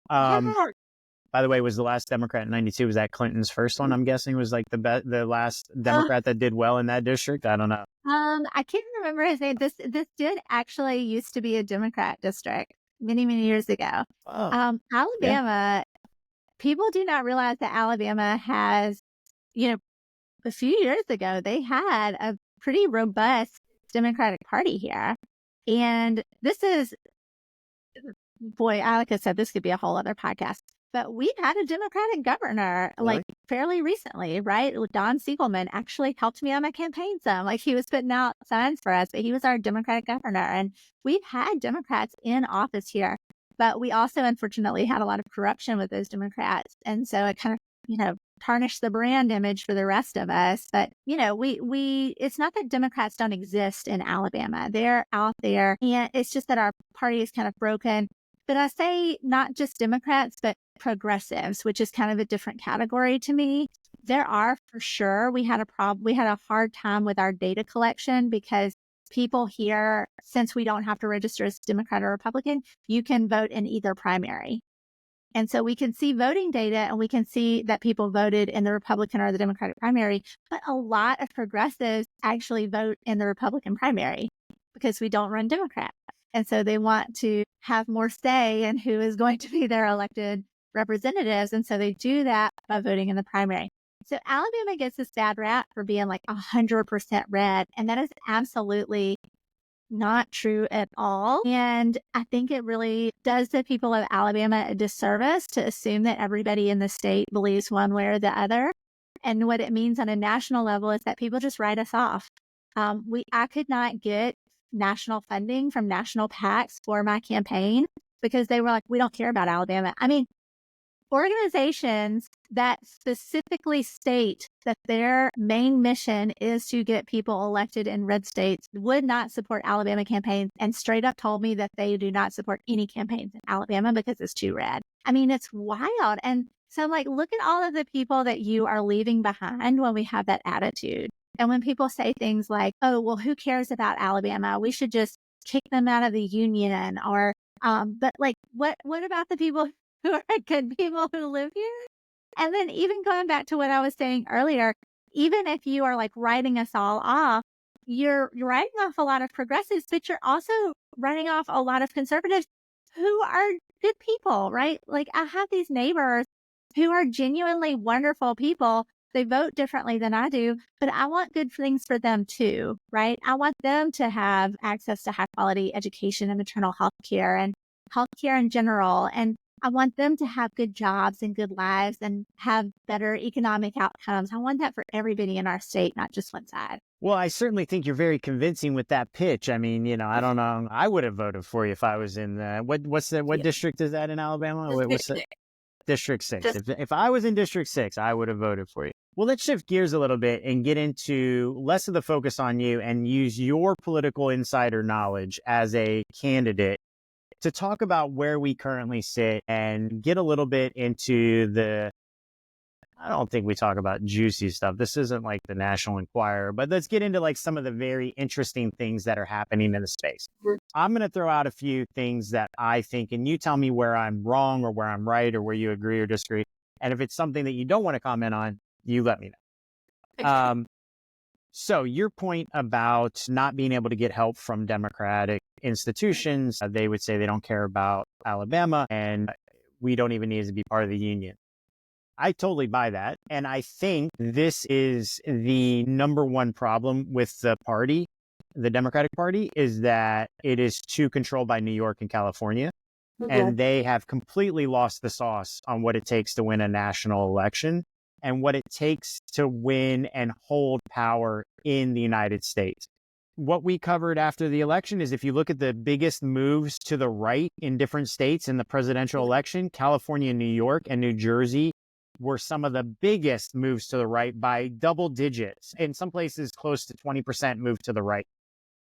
By the way, was the last Democrat in 92, was that Clinton's first one? I'm guessing was like the last Democrat that did well in that district. I don't know. I can't remember his name. This did actually used to be a Democrat district many, many years ago. Oh, Alabama, people do not realize that Alabama has, a few years ago, they had a pretty robust Democratic Party here. And this is, boy, like I said, this could be a whole other podcast. But we've had a Democratic governor like fairly recently, right? Don Siegelman actually helped me on my campaign some. Like he was putting out signs for us, but he was our Democratic governor. And we've had Democrats in office here, but we also unfortunately had a lot of corruption with those Democrats. And so it kind of, tarnished the brand image for the rest of us. But, it's not that Democrats don't exist in Alabama. They're out there. And it's just that our party is kind of broken. But I say not just Democrats, but progressives, which is kind of a different category to me. There are for sure. We had a hard time with our data collection because people here, since we don't have to register as Democrat or Republican, you can vote in either primary. And so we can see voting data and we can see that people voted in the Republican or the Democratic primary, but a lot of progressives actually vote in the Republican primary because we don't run Democrat. And so they want to have more say in who is going to be their elected representatives. And so they do that by voting in the primary. So Alabama gets this bad rap for being like 100% red. And that is absolutely not true at all. And I think it really does the people of Alabama a disservice to assume that everybody in the state believes one way or the other. And what it means on a national level is that people just write us off. I could not get national funding from national PACs for my campaign because they were like, we don't care about Alabama. I mean, organizations that specifically state that their main mission is to get people elected in red states would not support Alabama campaigns and straight up told me that they do not support any campaigns in Alabama because it's too red. I mean, it's wild. And so I'm like, look at all of the people that you are leaving behind when we have that attitude. And when people say things like, oh, well, who cares about Alabama? We should just kick them out of the union or, but like, what about the people who are good people who live here? And then even going back to what I was saying earlier, even if you are like writing us all off, you're writing off a lot of progressives, but you're also writing off a lot of conservatives who are good people, right? Like I have these neighbors who are genuinely wonderful people. They vote differently than I do, but I want good things for them too, right? I want them to have access to high quality education and maternal health care and healthcare in general. And I want them to have good jobs and good lives and have better economic outcomes. I want that for everybody in our state, not just one side. Well, I certainly think you're very convincing with that pitch. I mean, I don't know. I would have voted for you if I was in the, what district is that in Alabama? What's that? District 6. If I was in District 6, I would have voted for you. Well, let's shift gears a little bit and get into less of the focus on you and use your political insider knowledge as a candidate to talk about where we currently sit and get a little bit into I don't think we talk about juicy stuff. This isn't like the National Enquirer, but let's get into like some of the very interesting things that are happening in the space. I'm going to throw out a few things that I think, and you tell me where I'm wrong or where I'm right or where you agree or disagree. And if it's something that you don't want to comment on, you let me know. Okay. So your point about not being able to get help from Democratic institutions, they would say they don't care about Alabama and we don't even need to be part of the union. I totally buy that. And I think this is the number one problem with the party, the Democratic Party, is that it is too controlled by New York and California. Mm-hmm. And they have completely lost the sauce on what it takes to win a national election and what it takes to win and hold power in the United States. What we covered after the election is if you look at the biggest moves to the right in different states in the presidential election, California, New York, and New Jersey were some of the biggest moves to the right by double digits. In some places, close to 20% move to the right,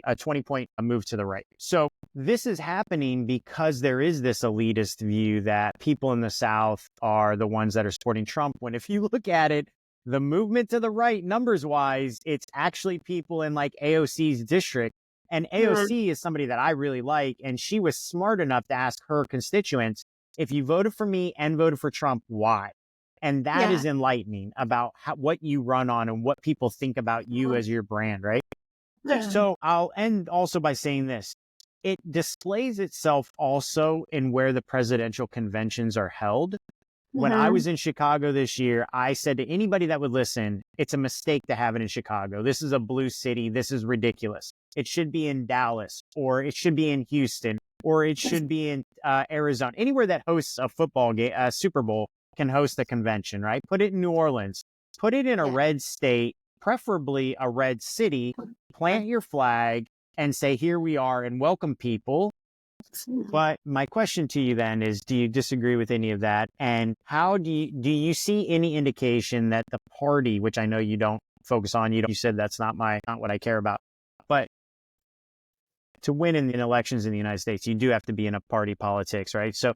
a 20-point move to the right. So this is happening because there is this elitist view that people in the South are the ones that are supporting Trump, when if you look at it, the movement to the right, numbers wise, it's actually people in like AOC's district. And AOC is somebody that I really like. And she was smart enough to ask her constituents, if you voted for me and voted for Trump, why? And that is enlightening about what you run on and what people think about you as your brand, right? Yeah. So I'll end also by saying this. It displays itself also in where the presidential conventions are held. When I was in Chicago this year, I said to anybody that would listen, it's a mistake to have it in Chicago. This is a blue city. This is ridiculous. It should be in Dallas, or it should be in Houston, or it should be in Arizona. Anywhere that hosts a football game, a Super Bowl, can host a convention, right? Put it in New Orleans. Put it in a red state, preferably a red city. Plant your flag and say, here we are, and welcome people. But my question to you then is, do you disagree with any of that? And how do you see any indication that the party, which I know you don't focus on, you said that's not what I care about, but to win in elections in the United States, you do have to be in a party politics, right? So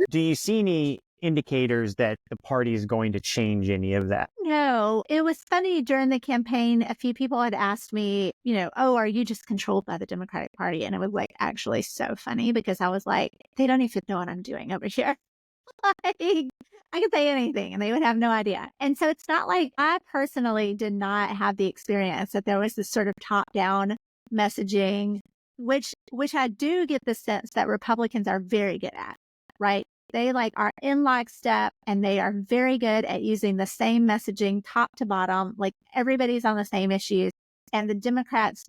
do you see any indicators that the party is going to change any of that? No, it was funny during the campaign. A few people had asked me, oh, are you just controlled by the Democratic Party? And it was like actually so funny because I was like, they don't even know what I'm doing over here. Like, I could say anything and they would have no idea. And so it's not like I personally did not have the experience that there was this sort of top-down messaging which I do get the sense that Republicans are very good at, right? They like are in lockstep and they are very good at using the same messaging top to bottom. Like everybody's on the same issues, and the Democrats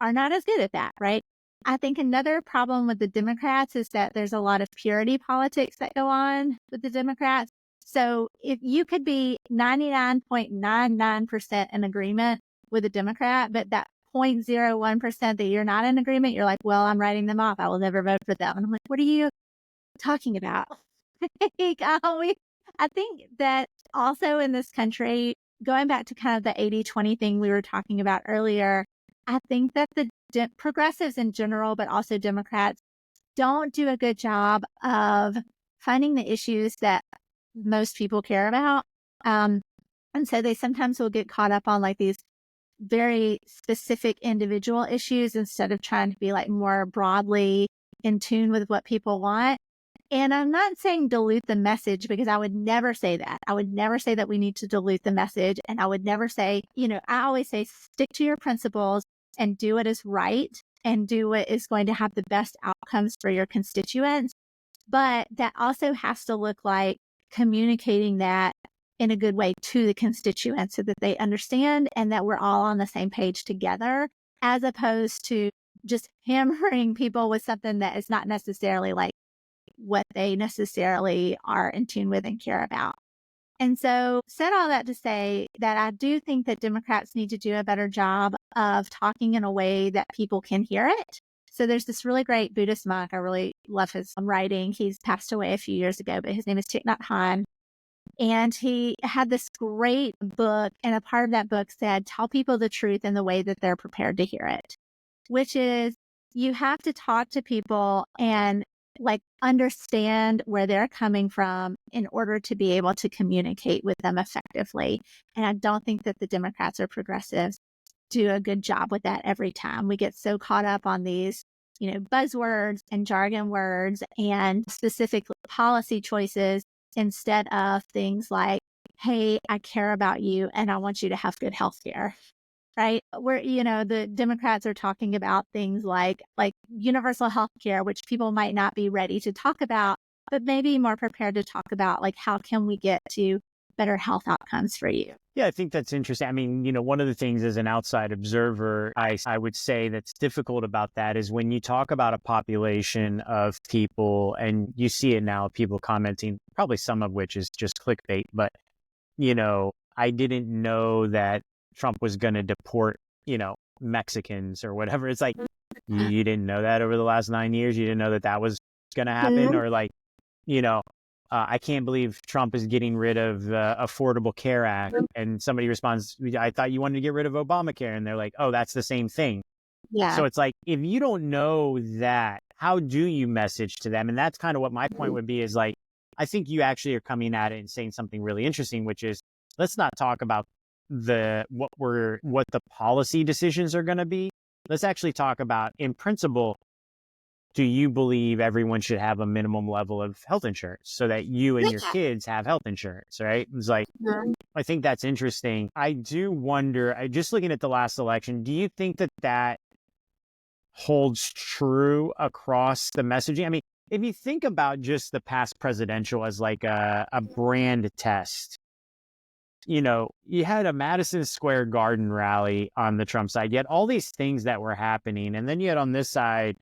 are not as good at that, right? I think another problem with the Democrats is that there's a lot of purity politics that go on with the Democrats. So if you could be 99.99% in agreement with a Democrat, but that 0.01% that you're not in agreement, you're like, well, I'm writing them off. I will never vote for them. And I'm like, what are you talking about? I think that also in this country, going back to kind of the 80-20 thing we were talking about earlier, I think that the progressives in general, but also Democrats, don't do a good job of finding the issues that most people care about. And so they sometimes will get caught up on like these very specific individual issues instead of trying to be like more broadly in tune with what people want. And I'm not saying dilute the message, because I would never say that. I would never say that we need to dilute the message. And I would never say, I always say stick to your principles and do what is right and do what is going to have the best outcomes for your constituents. But that also has to look like communicating that in a good way to the constituents so that they understand and that we're all on the same page together, as opposed to just hammering people with something that is not necessarily like what they necessarily are in tune with and care about. And so said all that to say that I do think that Democrats need to do a better job of talking in a way that people can hear it. So there's this really great Buddhist monk. I really love his writing. He's passed away a few years ago, but his name is Thich Nhat Hanh. And he had this great book, and a part of that book said, tell people the truth in the way that they're prepared to hear it, which is you have to talk to people and like understand where they're coming from in order to be able to communicate with them effectively. And I don't think that the Democrats or progressives do a good job with that every time. We get so caught up on these, buzzwords and jargon words and specific policy choices instead of things like, hey, I care about you and I want you to have good health care. Right? Where, the Democrats are talking about things like universal health care, which people might not be ready to talk about, but maybe more prepared to talk about like, how can we get to better health outcomes for you? Yeah, I think that's interesting. I mean, one of the things as an outside observer, I would say that's difficult about that is when you talk about a population of people, and you see it now, people commenting, probably some of which is just clickbait, but, I didn't know that Trump was going to deport, Mexicans or whatever. It's like, you didn't know that over the last 9 years. You didn't know that was going to happen. Or like, I can't believe Trump is getting rid of the Affordable Care Act. And somebody responds, I thought you wanted to get rid of Obamacare. And they're like, oh, that's the same thing. Yeah. So it's like, if you don't know that, how do you message to them? And that's kind of what my point would be is like, I think you actually are coming at it and saying something really interesting, which is, let's not talk about what the policy decisions are going to be. Let's actually talk about, in principle, do you believe everyone should have a minimum level of health insurance so that you and your kids have health insurance, right? It's like, I think that's interesting. I do wonder, just looking at the last election, do you think that holds true across the messaging? I mean, if you think about just the past presidential as like a brand test, you had a Madison Square Garden rally on the Trump side. You had all these things that were happening. And then you had on this side,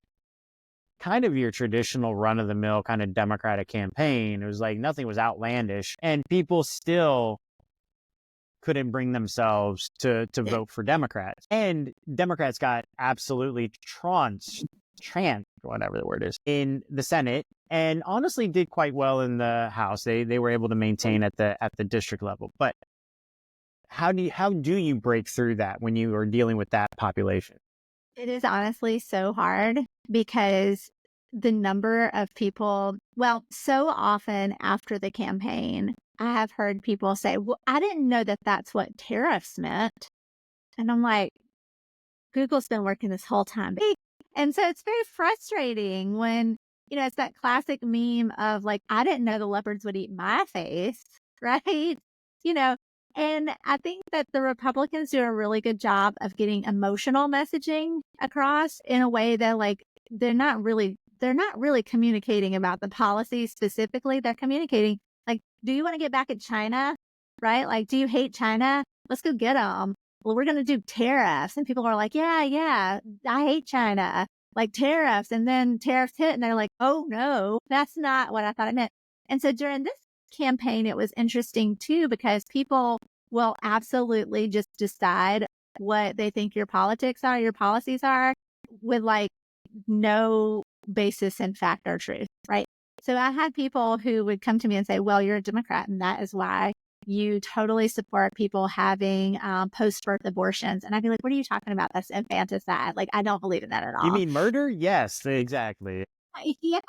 kind of your traditional run-of-the-mill kind of Democratic campaign. It was like nothing was outlandish. And people still couldn't bring themselves to vote for Democrats. And Democrats got absolutely tranced, whatever the word is, in the Senate, and honestly did quite well in the House. They were able to maintain at the district level. But how do you break through that when you are dealing with that population? It is honestly so hard because the number of people, well, so often after the campaign, I have heard people say, well, I didn't know that that's what tariffs meant. And I'm like, Google's been working this whole time. And so it's very frustrating when, it's that classic meme of like, I didn't know the leopards would eat my face, right? You know, And I think that the Republicans do a really good job of getting emotional messaging across in a way that like they're not really communicating about the policy specifically. They're communicating like, do you want to get back at China? Right? Like, do you hate China? Let's go get them. Well, we're going to do tariffs. And people are like, yeah, I hate China. Like tariffs. And then tariffs hit and they're like, oh no, that's not what I thought it meant. And so during this campaign, it was interesting too, because people will absolutely just decide what they think your politics are, your policies are, with like no basis in fact or truth, right? So I had people who would come to me and say, well, you're a Democrat, and that is why you totally support people having post-birth abortions. And I'd be like, what are you talking about? That's infanticide. Like, I don't believe in that at all. You mean murder? Yes, exactly. Yeah,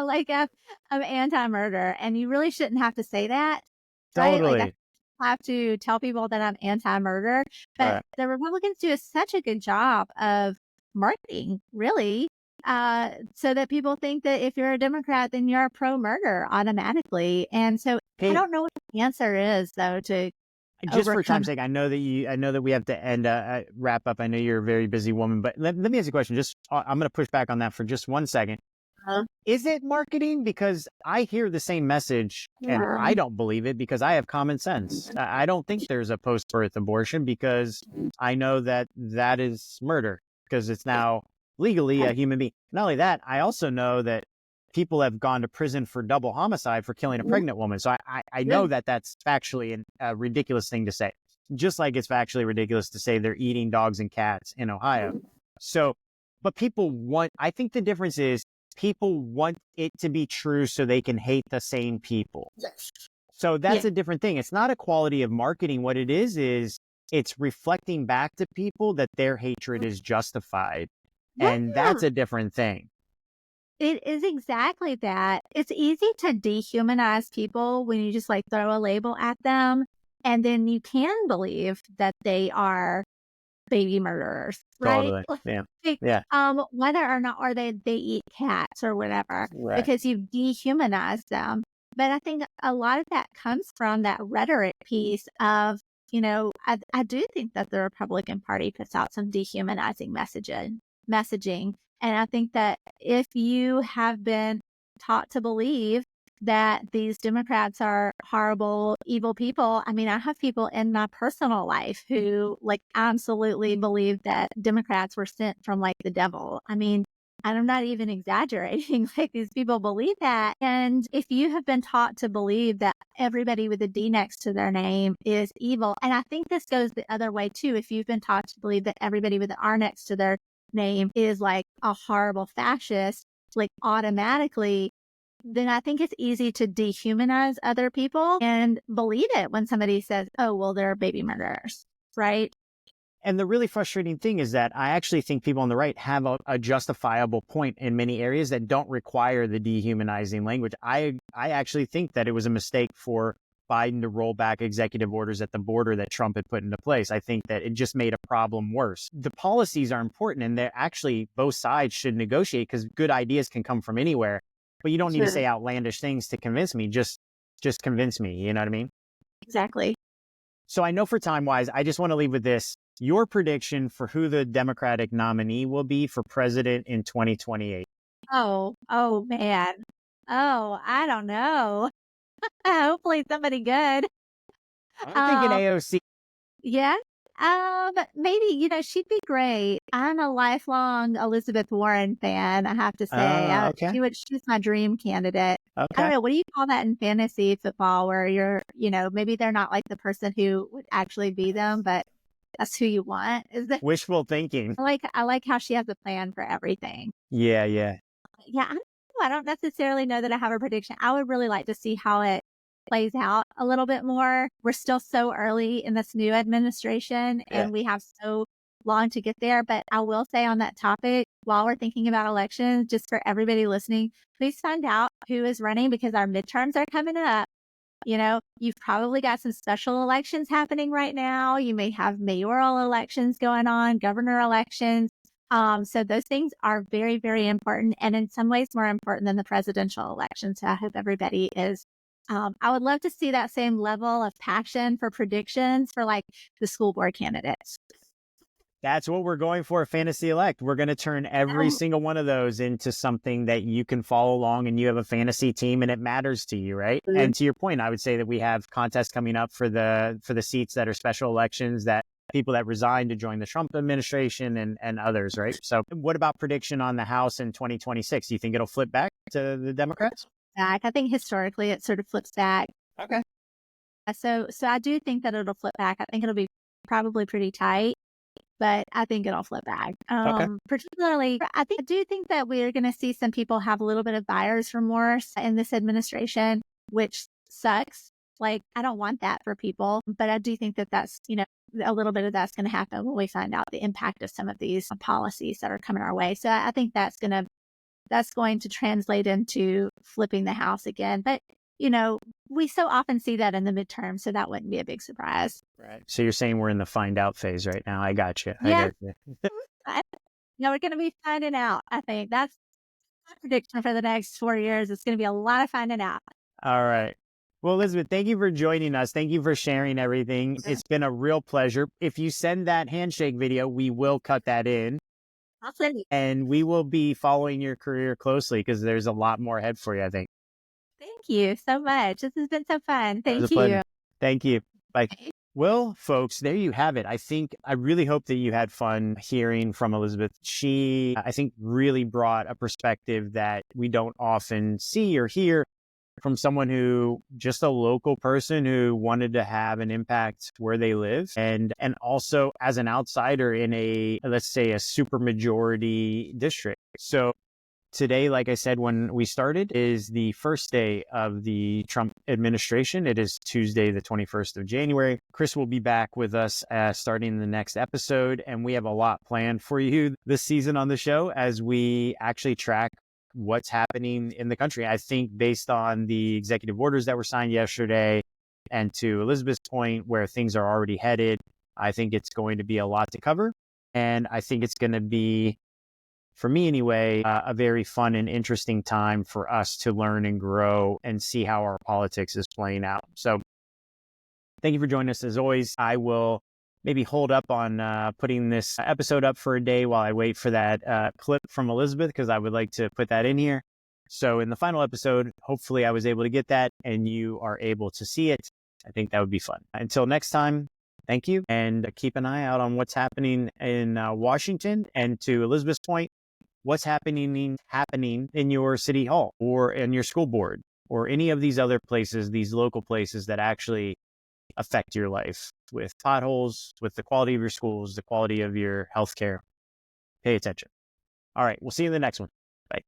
like I'm anti-murder, and you really shouldn't have to say that, right? Like Totally. I have to tell people that I'm anti-murder, but Right. the Republicans do such a good job of marketing, really, so that people think that if you're a Democrat, then you're pro-murder automatically. And so I Hey, don't know what the answer is, though, to just for overcome. time's sake, I know that we have to end, wrap up. I know you're a very busy woman, but let me ask you a question. Just, I'm going to push back on that for just 1 second. Is it marketing? Because I hear the same message and I don't believe it because I have common sense. I don't think there's a post-birth abortion because I know that that is murder because it's now legally a human being. Not only that, I also know that people have gone to prison for double homicide for killing a pregnant woman. So I know that that's factually a ridiculous thing to say, just like it's factually ridiculous to say they're eating dogs and cats in Ohio. So, but I think the difference is people want it to be true so they can hate the same people. So that's Yeah. a different thing. It's not a quality of marketing. What it is it's reflecting back to people that their hatred is justified. And Yeah. that's a different thing. It is exactly that. It's easy to dehumanize people when you just like throw a label at them, and then you can believe that they are baby murderers, right? Totally. Yeah. Like, Yeah. whether or not or they eat cats or whatever, Right. because you've dehumanized them. But I think a lot of that comes from that rhetoric piece of, I do think that the Republican Party puts out some dehumanizing messaging. And I think that if you have been taught to believe that these Democrats are horrible, evil people. I mean, I have people in my personal life who like absolutely believe that Democrats were sent from like the devil. I mean, and I'm not even exaggerating. Like these people believe that. And if you have been taught to believe that everybody with a D next to their name is evil, and I think this goes the other way too. If you've been taught to believe that everybody with an R next to their name is like a horrible fascist, like automatically, then I think it's easy to dehumanize other people and believe it when somebody says, oh, well, they're baby murderers, right? And the really frustrating thing is that I actually think people on the right have a justifiable point in many areas that don't require the dehumanizing language. I actually think that it was a mistake for Biden to roll back executive orders at the border that Trump had put into place. I think that it just made a problem worse. The policies are important and they're actually both sides should negotiate because good ideas can come from anywhere. But you don't need to say outlandish things to convince me. Just convince me. You know what I mean? Exactly. So I know for time wise, I just want to leave with this. Your prediction for who the Democratic nominee will be for president in 2028. Oh man. Oh, I don't know. Hopefully somebody good. I'm thinking Um, AOC. yeah. Maybe, she'd be great. I'm a lifelong Elizabeth Warren fan, I have to say. Okay. She's my dream candidate. I don't Okay. know, what do you call that in fantasy football where maybe they're not like the person who would actually be them, but that's who you want? Is that Wishful thinking. I like how she has a plan for everything. Yeah. Yeah. Yeah, I don't necessarily know that I have a prediction. I would really like to see how it plays out a little bit more. We're still so early in this new administration Yeah. and we have so long to get there. But I will say on that topic, while we're thinking about elections, just for everybody listening, please find out who is running because our midterms are coming up. You've probably got some special elections happening right now. You may have mayoral elections going on, governor elections. So those things are very, very important and in some ways more important than the presidential election. So I hope everybody is I would love to see that same level of passion for predictions for like the school board candidates. That's what we're going for, Fantasy Elect. We're going to turn every Um, single one of those into something that you can follow along and you have a fantasy team and it matters to you, right? And to your point, I would say that we have contests coming up for the seats that are special elections, that people that resigned to join the Trump administration and others, right? So what about prediction on the House in 2026? Do you think it'll flip back to the Democrats? Back. I think historically it sort of flips back. Okay. So I do think that it'll flip back. I think it'll be probably pretty tight, but I think it'll flip back. Okay. Particularly, I do think that we're going to see some people have a little bit of buyer's remorse in this administration, which sucks. Like, I don't want that for people, but I do think that that's, a little bit of that's going to happen when we find out the impact of some of these policies that are coming our way. So I think that's going to translate into flipping the House again. But, we so often see that in the midterm, so that wouldn't be a big surprise. Right. So you're saying we're in the find out phase right now. I got you. Yeah. I got you. We're going to be finding out. I think that's my prediction for the next 4 years. It's going to be a lot of finding out. All right. Well, Elizabeth, thank you for joining us. Thank you for sharing everything. It's been a real pleasure. If you send that handshake video, we will cut that in. I'll send you. And we will be following your career closely because there's a lot more ahead for you, I think. Thank you so much. This has been so fun. It was Thank a pleasure. you. Thank you. Bye. Well, folks, there you have it. I really hope that you had fun hearing from Elizabeth. She, I think, really brought a perspective that we don't often see or hear from someone who just a local person who wanted to have an impact where they live, and also as an outsider in a, let's say, a super majority district. So today, like I said, when we started, is the first day of the Trump administration. It is Tuesday, the 21st of January. Chris will be back with us starting the next episode, and we have a lot planned for you this season on the show as we actually track what's happening in the country. I think based on the executive orders that were signed yesterday, and to Elizabeth's point, where things are already headed, I think it's going to be a lot to cover. And I think it's going to be, for me anyway, a very fun and interesting time for us to learn and grow and see how our politics is playing out. So thank you for joining us. As always, I will maybe hold up on putting this episode up for a day while I wait for that clip from Elizabeth, because I would like to put that in here. So in the final episode, hopefully I was able to get that and you are able to see it. I think that would be fun. Until next time, thank you, and keep an eye out on what's happening in Washington. And to Elizabeth's point, what's happening in your city hall or in your school board or any of these other places, these local places that actually affect your life, with potholes, with the quality of your schools, the quality of your healthcare. Pay attention. All right. We'll see you in the next one. Bye.